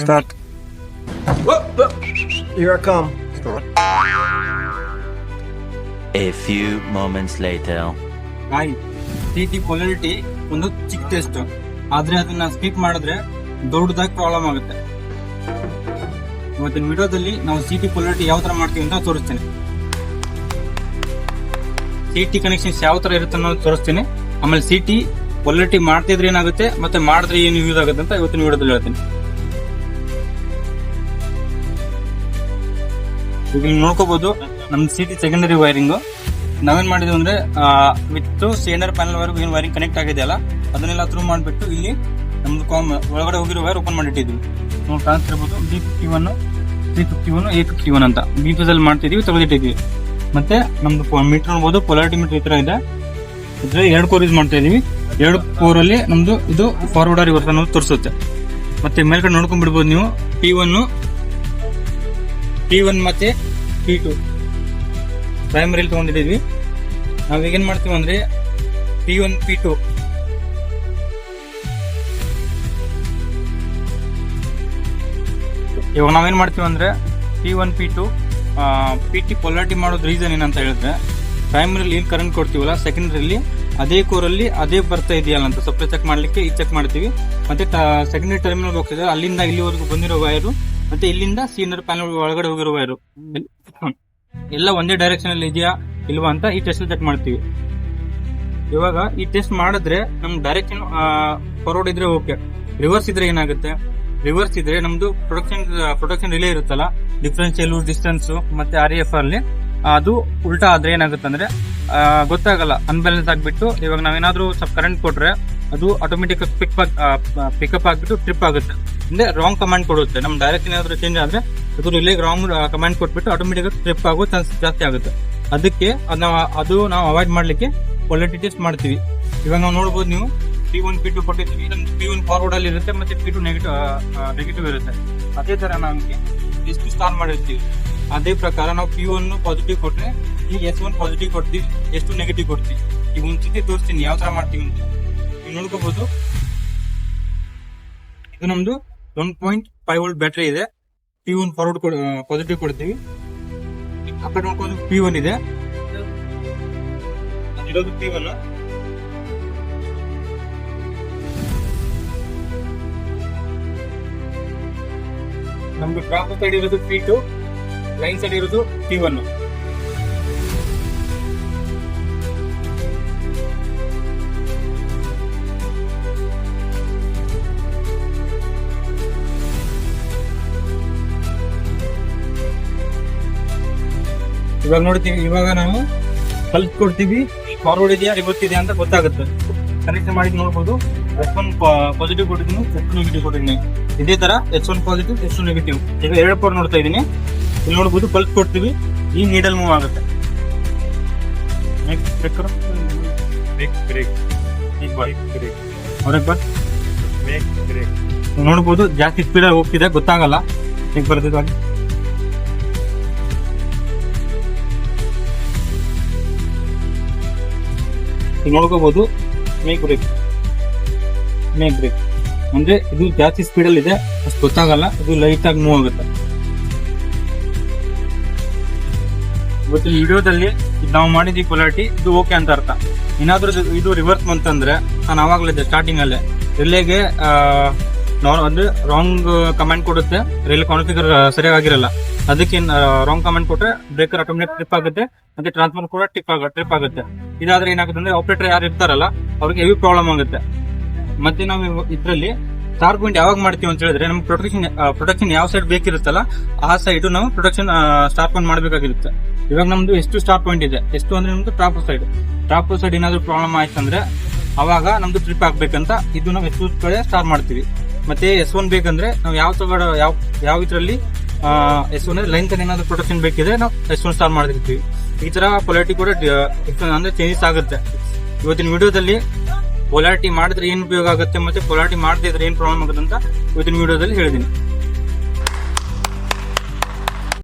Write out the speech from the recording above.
Start. Here I come. A few moments later. Hi, T polarity ಒಂದು ಚಿಕ್ಕ test, ಆದ್ರೆ ಅದನ್ನ ಸ್ಕಿಪ್ ಮಾಡಿದ್ರೆ ದೊಡ್ಡದಾಗಿ ಪ್ರಾಬ್ಲಮ್ ಆಗುತ್ತೆ. ಇವತ್ತಿನ ವಿಡಿಯೋದಲ್ಲಿ ನಾವು ಟಿ ಪೊಲಾರಿಟಿ ಯಾವ ತರ ಮಾಡ್ತೀವಿ ಅಂತ ತೋರಿಸ್ತೇನೆ. ಟಿ ಕನೆಕ್ಷನ್ಸ್ ಯಾವ ತರ ಇರುತ್ತೆ ಅನ್ನೋದು ತೋರಿಸ್ತೀನಿ. ಆಮೇಲೆ ಟಿ ಪೊಲಾರಿಟಿ ಮಾಡ್ತಿದ್ರೆ ಏನಾಗುತ್ತೆ ಮತ್ತೆ ಮಾಡಿದ್ರೆ ಏನು ಯೂಸ್ ಆಗುತ್ತೆ ಅಂತ ಇವತ್ತಿನ ವಿಡಿಯೋದಲ್ಲಿ ಹೇಳ್ತೀನಿ. ಈಗ ನೀವು ನೋಡ್ಕೋಬಹುದು ನಮ್ದು ಟಿ ಸೆಕೆಂಡರಿ ವೈರಿಂಗ್ ನಾವೇನ್ ಮಾಡಿದ್ವಿ ಅಂದ್ರೆ ವಿತ್ ಸೆಕೆಂಡರಿ ಪ್ಯಾನಲ್ ವರೆಗೂ ಏನು ವೈರಿಂಗ್ ಕನೆಕ್ಟ್ ಆಗಿದೆಯಲ್ಲ ಅದನ್ನೆಲ್ಲ ಥ್ರೂ ಮಾಡಿಬಿಟ್ಟು ಇಲ್ಲಿ ನಮ್ದು ಒಳಗಡೆ ಹೋಗಿರೋ ವೈರ್ ಓಪನ್ ಮಾಡಿಟ್ಟಿದ್ವಿ. ನಾವು ಟ್ರಾನ್ಸ್ಫರ್ ಇರ್ಬೋದು B51, C51, A51 ಅಂತ B ಅಲ್ಲಿ ಮಾಡ್ತಿದೀವಿ, ತೆಗೆದಿಟ್ಟಿದ್ವಿ. ಮತ್ತೆ ನಮ್ದು ಮೀಟರ್ ನೋಡ್ಬೋದು, ಪೊಲಾರಿಟಿ ಮೀಟರ್ ಈ ತರ ಇದೆ. ಇದ್ರೆ 2 ಕೋರ್ ಯೂಸ್ ಮಾಡ್ತಾ ಇದೀವಿ. 2 ಕೋರ್ ಅಲ್ಲಿ ನಮ್ದು ಇದು ಫಾರ್ವರ್ಡ್ ರಿವರ್ಸ್ ಅನ್ನೋದು ತೋರಿಸುತ್ತೆ. ಮತ್ತೆ ಮೇಲ್ಗಡೆ ನೋಡ್ಕೊಂಡ್ಬಿಡ್ಬೋದು ನೀವು P1 ಮತ್ತೆ P2 ಪ್ರೈಮರಿಲಿ ತಗೊಂಡಿದ್ದೀವಿ. ನಾವ್ ಈಗೇನ್ ಮಾಡ್ತೀವಿ ಅಂದ್ರೆ P1 P2 ಇವಾಗ ನಾವೇನ್ ಮಾಡ್ತೀವಿ ಅಂದ್ರೆ P1 P2 PT ಪೊಲಾರಿಟಿ ಮಾಡೋದು ರೀಸನ್ ಏನಂತ ಹೇಳಿದ್ರೆ, ಪ್ರೈಮರಿಲಿ ಏನ್ ಕರೆಂಟ್ ಕೊಡ್ತೀವಲ್ಲ ಸೆಕೆಂಡರಿಲಿ ಅದೇ ಕೋರಲ್ಲಿ ಅದೇ ಬರ್ತಾ ಇದೆಯಲ್ಲ ಅಂತ ಸಪ್ಲೈ ಚೆಕ್ ಮಾಡ್ಲಿಕ್ಕೆ ಈ ಚೆಕ್ ಮಾಡ್ತೀವಿ. ಮತ್ತೆ ಸೆಕೆಂಡರಿ ಟರ್ಮಿನಲ್ ಹೋಗ್ತಿದೆ ಅಲ್ಲಿಂದ ಇಲ್ಲಿವರೆಗೂ ಬಂದಿರೋ ವೈರು ಮತ್ತೆ ಇಲ್ಲಿಂದ ಸೀನರ್ ಪ್ಯಾನಲ್ ಒಳಗಡೆ ಹೋಗಿರೋ ವೈರು ಎಲ್ಲ ಒಂದೇ ಡೈರೆಕ್ಷನ್ ಅಲ್ಲಿ ಇದೆಯಾ ಇಲ್ವಾ ಅಂತ ಈ ಟೆಸ್ಟ್ ಚೆಕ್ ಮಾಡ್ತೀವಿ. ಇವಾಗ ಈ ಟೆಸ್ಟ್ ಮಾಡಿದ್ರೆ ನಮ್ ಡೈರೆಕ್ಷನ್ ಫಾರ್ವರ್ಡ್ ಇದ್ರೆ ಓಕೆ, ರಿವರ್ಸ್ ಇದ್ರೆ ಏನಾಗುತ್ತೆ, ರಿವರ್ಸ್ ಇದ್ರೆ ನಮ್ದು ಪ್ರೊಡಕ್ಷನ್ ರಿಲೇ ಇರುತ್ತಲ್ಲ, ಡಿಫರೆನ್ಷಿಯಲ್ ಡಿಸ್ಟೆನ್ಸ್ ಮತ್ತೆ RF ಅಲ್ಲಿ ಅದು ಉಲ್ಟಾ ಆದ್ರೆ ಏನಾಗುತ್ತೆ ಅಂದ್ರೆ ಗೊತ್ತಾಗಲ್ಲ, ಅನ್ಬ್ಯಾಲೆನ್ಸ್ ಆಗ್ಬಿಟ್ಟು ಇವಾಗ ನಾವೇನಾದ್ರೂ ಸ್ವಲ್ಪ ಕರೆಂಟ್ ಕೊಟ್ರೆ ಅದು ಆಟೋಮೆಟಿಕ್ ಪಿಕಪ್ ಆಗ್ಬಿಟ್ಟು ಟ್ರಿಪ್ ಆಗುತ್ತೆ, ಅಂದ್ರೆ ರಾಂಗ್ ಕಮಾಂಡ್ ಕೊಡುತ್ತೆ. ನಮ್ ಡೈರೆಕ್ಷನ್ ಏನಾದ್ರು ಚೇಂಜ್ ಆದ್ರೆ ಅದು ರಿಲೇ ರಾಂಗ್ ಕಮಾಂಡ್ ಕೊಟ್ಬಿಟ್ಟು ಆಟೋಮೆಟಿಕ್ ಟ್ರಿಪ್ ಆಗೋ ಚಾನ್ಸ್ ಜಾಸ್ತಿ ಆಗುತ್ತೆ. ಅದಕ್ಕೆ ಅದು ನಾವು ಅವಾಯ್ಡ್ ಮಾಡ್ಲಿಕ್ಕೆ ಪೊಲಾರಿಟಿ ಟೆಸ್ಟ್ ಮಾಡ್ತೀವಿ. ಇವಾಗ ನಾವು ನೋಡ್ಬೋದು, ನೀವು P1 P2 ಕೊಟ್ಟಿರ್ತೀವಿ, ನಮ್ದು P1 ಫಾರ್ವರ್ಡ್ ಅಲ್ಲಿ ಇರುತ್ತೆ ಮತ್ತೆ P2 ನೆಗೆಟಿವ್ ಇರುತ್ತೆ. ಅದೇ ತರ ನಮ್ಗೆ ಎಷ್ಟು ಸ್ಟಾರ್ ಮಾಡಿರ್ತೀವಿ ಅದೇ ಪ್ರಕಾರ ನಾವು P1 ಪಾಸಿಟಿವ್ ಕೊಟ್ರೆ ಈಗ S1 ಪಾಸಿಟಿವ್ ಕೊಡ್ತೀವಿ, ಎಷ್ಟು ನೆಗೆಟಿವ್ ಕೊಡ್ತೀವಿ. ಈಗ ಒಂದ್ಸತಿ ತೋರಿಸ್ತೀನಿ ಯಾವ ತರ ಮಾಡ್ತೀವಿ ಅಂತ. ನೀವು ನೋಡ್ಕೋಬಹುದು, ಇದು ನಮ್ದು 1.5 ವೋಲ್ಟ್ ಬ್ಯಾಟ್ರಿ ಇದೆ. P1 ಫಾರ್ವರ್ಡ್ ಪಾಸಿಟಿವ್ ಕೊಡ್ತೀವಿ. ಆ ಕಡೆ ನೋಡ್ಕೊಂಡು P1 ಇದೆ, ಇರೋದು P1. ನಮ್ದು ಡ್ರಾಪ್ ಸೈಡ್ ಇರೋದು P2, ಲೈನ್ ಸೈಡ್ ಇರೋದು P1. ಇವಾಗ ನೋಡ್ತೀವಿ, ಇವಾಗ ನಾವು ಕಲ್ತ್ ಕೊಡ್ತೀವಿ ಫಾರ್ವರ್ಡ್ ಇದೆಯಾ ರಿವರ್ಸ್ ಇದೆಯಾ ಅಂತ ಗೊತ್ತಾಗುತ್ತೆ. ಕನೆಕ್ಷನ್ ಮಾಡಿ ನೋಡ್ಬೋದು, S1 ಪಾಸಿಟಿವ್ ಕೊಟ್ಟಿದ್ದೀನಿ, S2 ನೆಗೆಟಿವ್ ಕೊಟ್ಟಿದ್ದೀನಿ. ಇದೇ ತರ S1 ಪಾಸಿಟಿವ್, S2 ನೆಗೆಟಿವ್. ಈಗ 2 ಕೋರ್ ನೋಡ್ತಾ ಇದ್ದೀನಿ. ಇಲ್ಲಿ ನೋಡ್ಬೋದು ಪಲ್ಸ್ ಕೊಡ್ತೀವಿ, ಈ ನೀಡಲ್ ಮೂವ್ ಆಗುತ್ತೆ. ನೋಡ್ಬೋದು ಜಾಸ್ತಿ ಸ್ಪೀಡ್ ಆಗಿ ಹೋಗ್ತಿದೆ, ಗೊತ್ತಾಗಲ್ಲ ಹೇಗೆ ಬರ್ತಿದ್ವಾಗ. ನೋಡ್ಕೋಬಹುದು ಮೇಕ್ ಬ್ರೇಕ್ ಅಂದ್ರೆ ಇದು ಜಾಸ್ತಿ ಸ್ಪೀಡ್ ಅಲ್ಲಿ ಇದೆ, ಅಷ್ಟು ಗೊತ್ತಾಗಲ್ಲ, ಇದು ಲೈಟ್ ಆಗಿ ಮೂವ್ ಆಗುತ್ತೆ. ಇವತ್ತಿನ ವಿಡಿಯೋದಲ್ಲಿ ನಾವು ಮಾಡಿದ್ವಿ ಪೊಲಾರಿಟಿ, ಇದು ಓಕೆ ಅಂತ ಅರ್ಥ. ಏನಾದ್ರೂ ಇದು ರಿವರ್ಸ್ ಬಂತಂದ್ರೆ ನಾನು ಆವಾಗಲೇ ಸ್ಟಾರ್ಟಿಂಗ್ ಅಲ್ಲೇ ರಿಲೇಗೆ ಅಂದ್ರೆ ರಾಂಗ್ ಕಮಾಂಡ್ ಕೊಡುತ್ತೆ, ರಿಲೇ ಕಾನ್ಫಿಗರ್ ಸರಿಯಾಗಿರಲ್ಲ. ಅದಕ್ಕೆ ರಾಂಗ್ ಕಮಾಂಡ್ ಕೊಟ್ರೆ ಬ್ರೇಕರ್ ಆಟೋಮೆಟಿಕ್ ಟ್ರಿಪ್ ಆಗುತ್ತೆ ಮತ್ತೆ ಟ್ರಾನ್ಸ್ಫರ್ ಕೂಡ ಟ್ರಿಪ್ ಆಗುತ್ತೆ. ಇದಾದ್ರೆ ಏನಾಗುತ್ತೆ ಅಂದ್ರೆ ಆಪರೇಟರ್ ಯಾರು ಇರ್ತಾರಲ್ಲ ಅವ್ರಿಗೆ ಹೆವಿ ಪ್ರಾಬ್ಲಮ್ ಆಗುತ್ತೆ. ಮತ್ತೆ ನಾವು ಇದ್ರಲ್ಲಿ ಸ್ಟಾರ್ ಪಾಯಿಂಟ್ ಯಾವಾಗ ಮಾಡ್ತೀವಿ ಅಂತ ಹೇಳಿದ್ರೆ, ನಮ್ಗೆ ಪ್ರೊಟೆಕ್ಷನ್ ಯಾವ ಸೈಡ್ ಬೇಕಿರುತ್ತಲ್ಲ ಆ ಸೈಡ್ ನಾವು ಪ್ರೊಟೆಕ್ಷನ್ ಸ್ಟಾರ್ ಪಾಯಿಂಟ್ ಮಾಡಬೇಕಾಗಿರುತ್ತೆ. ಇವಾಗ ನಮ್ದು ಎಷ್ಟು ಸ್ಟಾರ್ ಪಾಯಿಂಟ್ ಇದೆ, ಎಷ್ಟು ಅಂದ್ರೆ ನಮ್ದು ಟಾಪ್ ಸೈಡ್ ಏನಾದ್ರು ಪ್ರಾಬ್ಲಮ್ ಆಯ್ತು ಅಂದ್ರೆ ಅವಾಗ ನಮ್ದು ಟ್ರಿಪ್ ಆಗ್ಬೇಕಂತ ಇದು ನಾವು S2 ಕಡೆ ಸ್ಟಾರ್ ಮಾಡ್ತೀವಿ. ಮತ್ತೆ S1 ಬೇಕಂದ್ರೆ ನಾವು ಯಾವ ಇದ್ರಲ್ಲಿ S1 ಲೈನ್ ಕಡೆ ಏನಾದ್ರು ಪ್ರೊಟೆಕ್ಷನ್ ಬೇಕಿದ್ರೆ ನಾವು S1 ಸ್ಟಾರ್ ಮಾಡಿರ್ತೀವಿ. ಈ ತರ ಪೊಲಾರಿಟಿ ಕೂಡ ಅಂದ್ರೆ ಚೇಂಜಸ್ ಆಗುತ್ತೆ. ಇವತ್ತಿನ ವಿಡಿಯೋದಲ್ಲಿ ಪೊಲಾರಿಟಿ ಮಾಡಿದ್ರೆ ಏನ್ ಉಪಯೋಗ ಆಗುತ್ತೆ ಮತ್ತೆ ಪೊಲಾರಿಟಿ ಮಾಡದೇ ಇದ್ರೆ ಏನ್ ಪ್ರಾಬ್ಲಮ್ ಆಗುತ್ತೆ ಅಂತ ಇವತ್ತಿನ ವಿಡಿಯೋದಲ್ಲಿ ಹೇಳಿದೀನಿ.